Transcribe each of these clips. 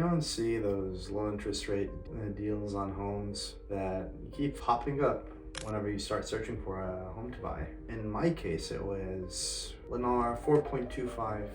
anyone see those low interest rate deals on homes that keep popping up whenever you start searching for a home to buy? In my case, it was Lennar 4.25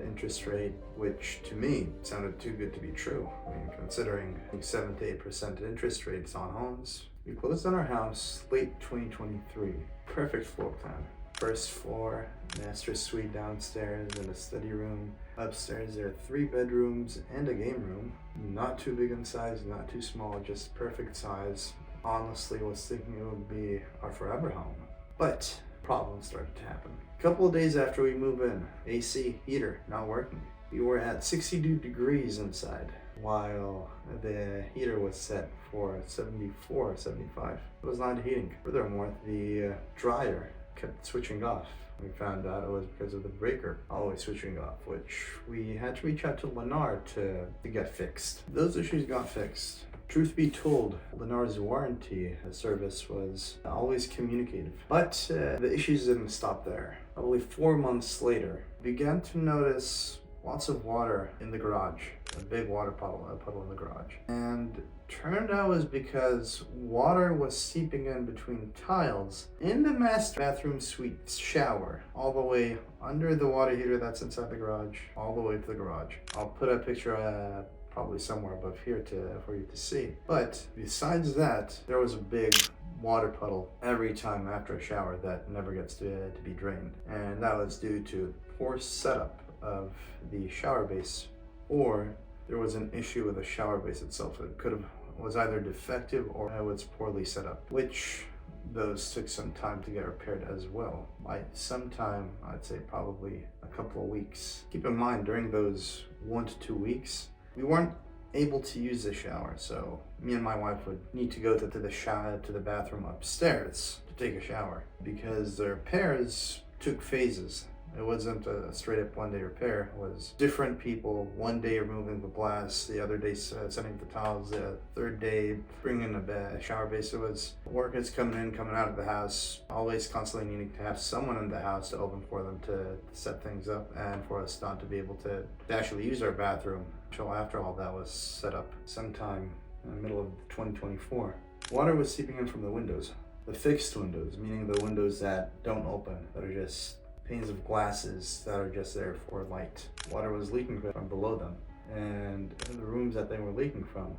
interest rate, which to me sounded too good to be true. I mean, considering 7 to 8% interest rates on homes. We closed on our house late 2023. Perfect floor plan. First floor, master suite downstairs and a study room. Upstairs there are 3 bedrooms and a game room. Not too big in size, not too small, just perfect size. Honestly, was thinking it would be our forever home. But problems started to happen. A couple of days after we move in, AC heater not working. We were at 62 degrees inside, while the heater was set for 74, 75. It was not heating. Furthermore, the dryer kept switching off. We found out it was because of the breaker always switching off, which we had to reach out to Lennar to get fixed. Those issues got fixed. Truth be told, Lennar's warranty service was always communicative. But the issues didn't stop there. Probably 4 months later, began to notice lots of water in the garage, a big water puddle in the garage. And turned out it was because water was seeping in between tiles in the master bathroom suite shower, all the way under the water heater that's inside the garage, all the way to the garage. I'll put a picture probably somewhere above here for you to see. But besides that, there was a big water puddle every time after a shower that never gets to be drained. And that was due to poor setup of the shower base, or there was an issue with the shower base itself. It was either defective or it was poorly set up, which those took some time to get repaired as well. By some time, I'd say probably a couple of weeks. Keep in mind, during those 1 to 2 weeks, we weren't able to use the shower, so me and my wife would need to go to the bathroom upstairs to take a shower, because the repairs took phases. It wasn't a straight up 1 day repair. It was different people, 1 day removing the glass, the other day setting the tiles, the third day bringing a shower base. It was workers coming in, coming out of the house, always constantly needing to have someone in the house to open for them to set things up, and for us not to be able to actually use our bathroom until after all that was set up, sometime in the middle of 2024. Water was seeping in from the windows. The fixed windows, meaning the windows that don't open, that are just panes of glasses that are just there for light. Water was leaking from below them, and in the rooms that they were leaking from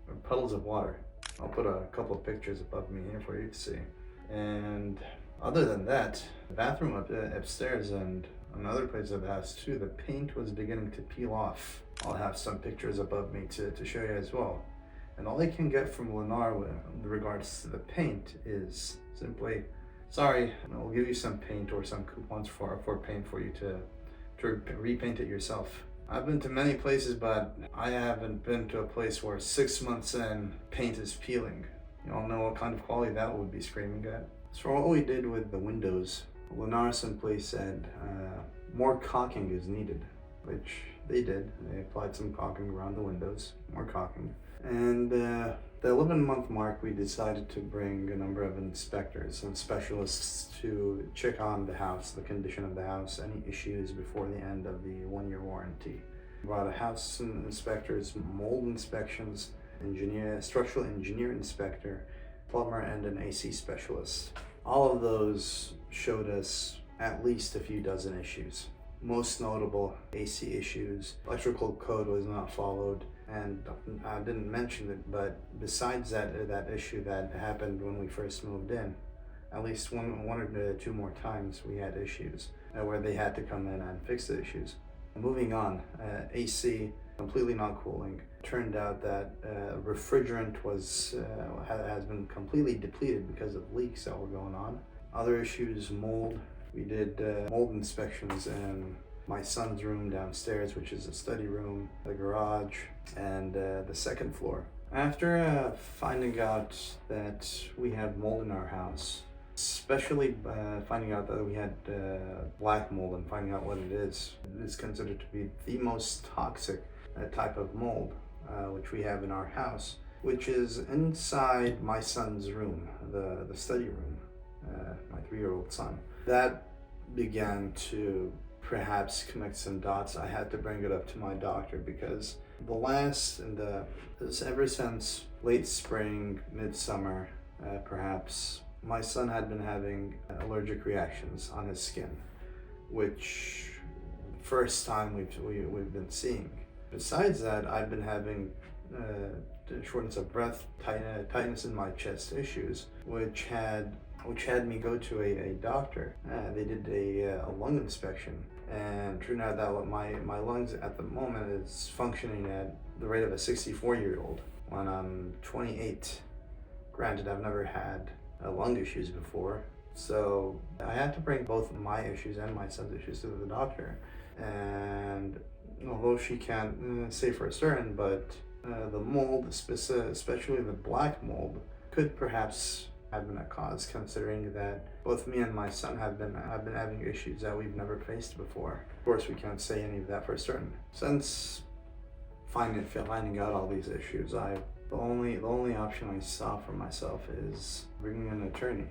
were puddles of water. I'll put a couple of pictures above me here for you to see. And other than that, the bathroom upstairs and another place of the house too, the paint was beginning to peel off. I'll have some pictures above me to show you as well. And all I can get from Lennar with regards to the paint is simply, sorry, we'll give you some paint or some coupons for paint for you to repaint it yourself. I've been to many places, but I haven't been to a place where 6 months in, paint is peeling. You all know what kind of quality that would be screaming at. So what we did with the windows, Lennar simply said more caulking is needed, which they did. They applied some caulking around the windows, more caulking. And the 11-month mark, we decided to bring a number of inspectors and specialists to check on the house, the condition of the house, any issues before the end of the 1-year warranty. We brought a house inspectors, mold inspections, structural engineer inspector, plumber, and an AC specialist. All of those showed us at least a few dozen issues. Most notable AC issues, electrical code was not followed, and I didn't mention it, but besides that issue that happened when we first moved in, at least one or two more times we had issues where they had to come in and fix the issues. Moving on, AC completely not cooling. Turned out that refrigerant has been completely depleted because of leaks that were going on. Other issues, mold. We did mold inspections in my son's room downstairs, which is a study room, the garage, and the second floor. After finding out that we had mold in our house, especially finding out that we had black mold and finding out what it is considered to be the most toxic type of mold which we have in our house, which is inside my son's room, the study room, my 3-year-old son. That began to perhaps connect some dots. I had to bring it up to my doctor because ever since late spring, midsummer, perhaps, my son had been having allergic reactions on his skin, which first time we've been seeing. Besides that, I've been having shortness of breath, tightness in my chest issues, which had me go to a doctor. They did a lung inspection, and turned out that my lungs at the moment is functioning at the rate of a 64-year-old when I'm 28. Granted, I've never had lung issues before, so I had to bring both my issues and my son's issues to the doctor. And although she can't say for certain, but the mold, especially the black mold, could perhaps have been a cause, considering that both me and my son have been having issues that we've never faced before. Of course, we can't say any of that for certain. Since finding out all these issues, the only option I saw for myself is bringing an attorney.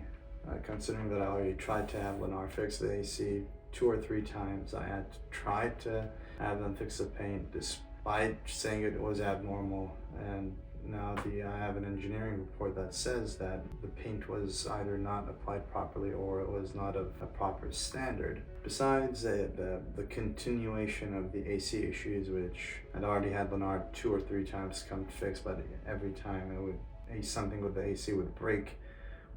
Considering that I already tried to have Lennar fix the AC 2 or 3 times, I had tried to have them fix the paint despite saying it was abnormal, and now I have an engineering report that says that the paint was either not applied properly or it was not of a proper standard. Besides the continuation of the AC issues, which I'd already had Lennar 2 or 3 times come fix, but every time something with the AC would break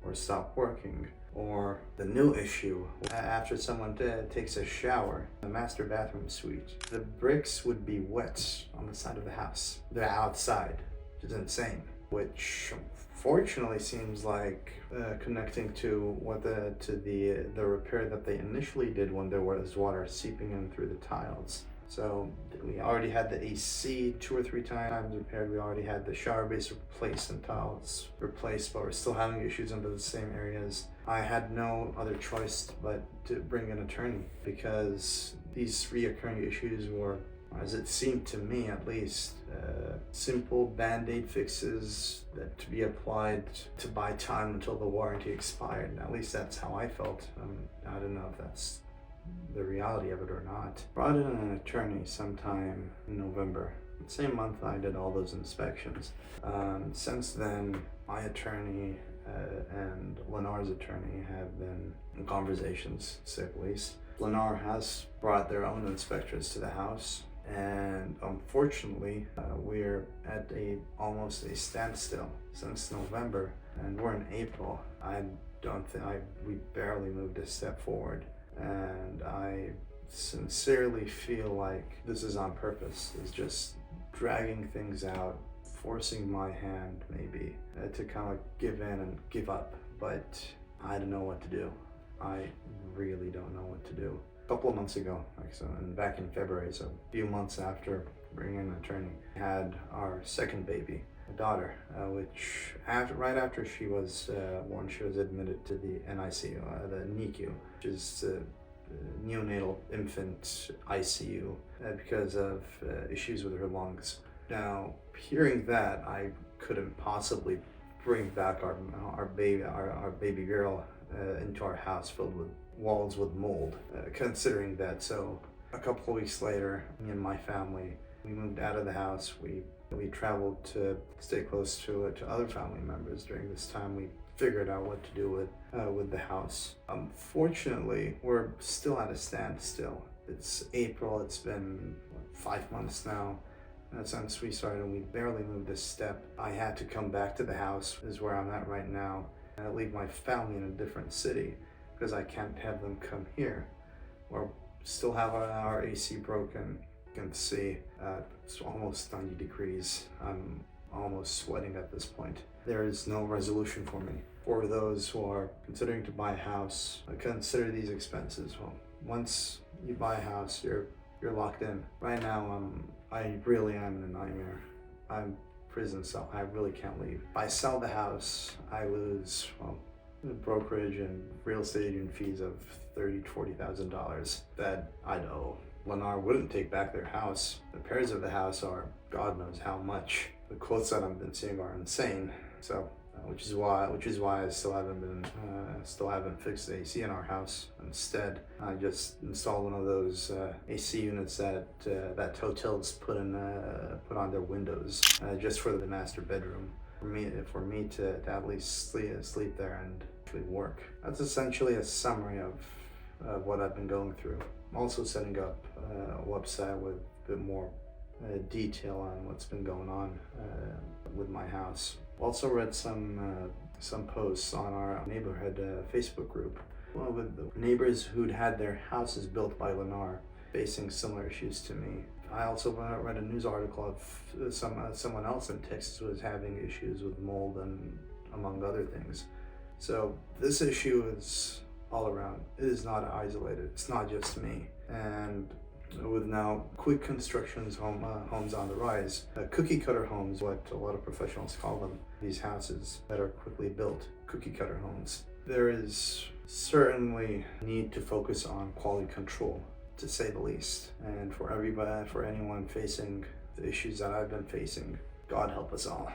or stop working. Or the new issue, after someone takes a shower in the master bathroom suite, the bricks would be wet on the side of the house. They're outside, which is insane. Which fortunately seems like connecting to the repair that they initially did when there was water seeping in through the tiles. So we already had the AC 2 or 3 times repaired. We already had the shower base replaced and tiles replaced, but we're still having issues under the same areas. I had no other choice but to bring an attorney, because these reoccurring issues were, as it seemed to me at least, simple band-aid fixes that to be applied to buy time until the warranty expired. At least that's how I felt. I don't know if that's the reality of it or not. Brought in an attorney sometime in November, the same month I did all those inspections. Since then, my attorney and Lennar's attorney have been in conversations, to say the least. Lennar has brought their own inspectors to the house, and unfortunately, we're at almost a standstill since November, and we're in April. We barely moved a step forward. And I sincerely feel like this is on purpose. It's just dragging things out, forcing my hand maybe to kind of give in and give up. But I don't know what to do. I really don't know what to do. A couple of months ago, and back in February, so a few months after bringing in an attorney, had our second baby, a daughter, which right after she was born, she was admitted to the NICU, the NICU, which is the neonatal infant ICU, because of issues with her lungs. Now, hearing that, I couldn't possibly bring back our baby girl into our house filled with walls with mold. Considering that, so a couple of weeks later, me and my family, we moved out of the house. We traveled to stay close to other family members. During this time, we figured out what to do with the house. Unfortunately, we're still at a standstill. It's April. It's been 5 months now since we started, and we barely moved a step. I had to come back to the house, is where I'm at right now, and I leave my family in a different city because I can't have them come here. We're still have our AC broken. You can see it's almost 90 degrees. I'm almost sweating at this point. There is no resolution for me. For those who are considering to buy a house, consider these expenses. Well, once you buy a house, you're locked in. Right now, I really am in a nightmare. I'm prison cell. I really can't leave. If I sell the house, I lose brokerage and real estate agent fees of $30,000 to $40,000 that I'd owe. Lennar wouldn't take back their house. The repairs of the house are God knows how much. The quotes that I've been seeing are insane. So which is why I still haven't fixed the AC in our house. Instead, I just installed one of those AC units that hotels put on their windows, just for the master bedroom, for me to at least sleep there and actually work. That's essentially a summary of what I've been going through. I'm also setting up a website with a bit more detail on what's been going on with my house. Also read some posts on our neighborhood Facebook group, with the neighbors who'd had their houses built by Lennar facing similar issues to me. I also read a news article of someone else in Texas was having issues with mold and among other things. So this issue is all around. It is not isolated. It's not just me. And with now quick constructions homes on the rise, cookie cutter homes, what a lot of professionals call them, these houses that are quickly built, cookie cutter homes. There is certainly need to focus on quality control, to say the least. And for anyone facing the issues that I've been facing, God help us all.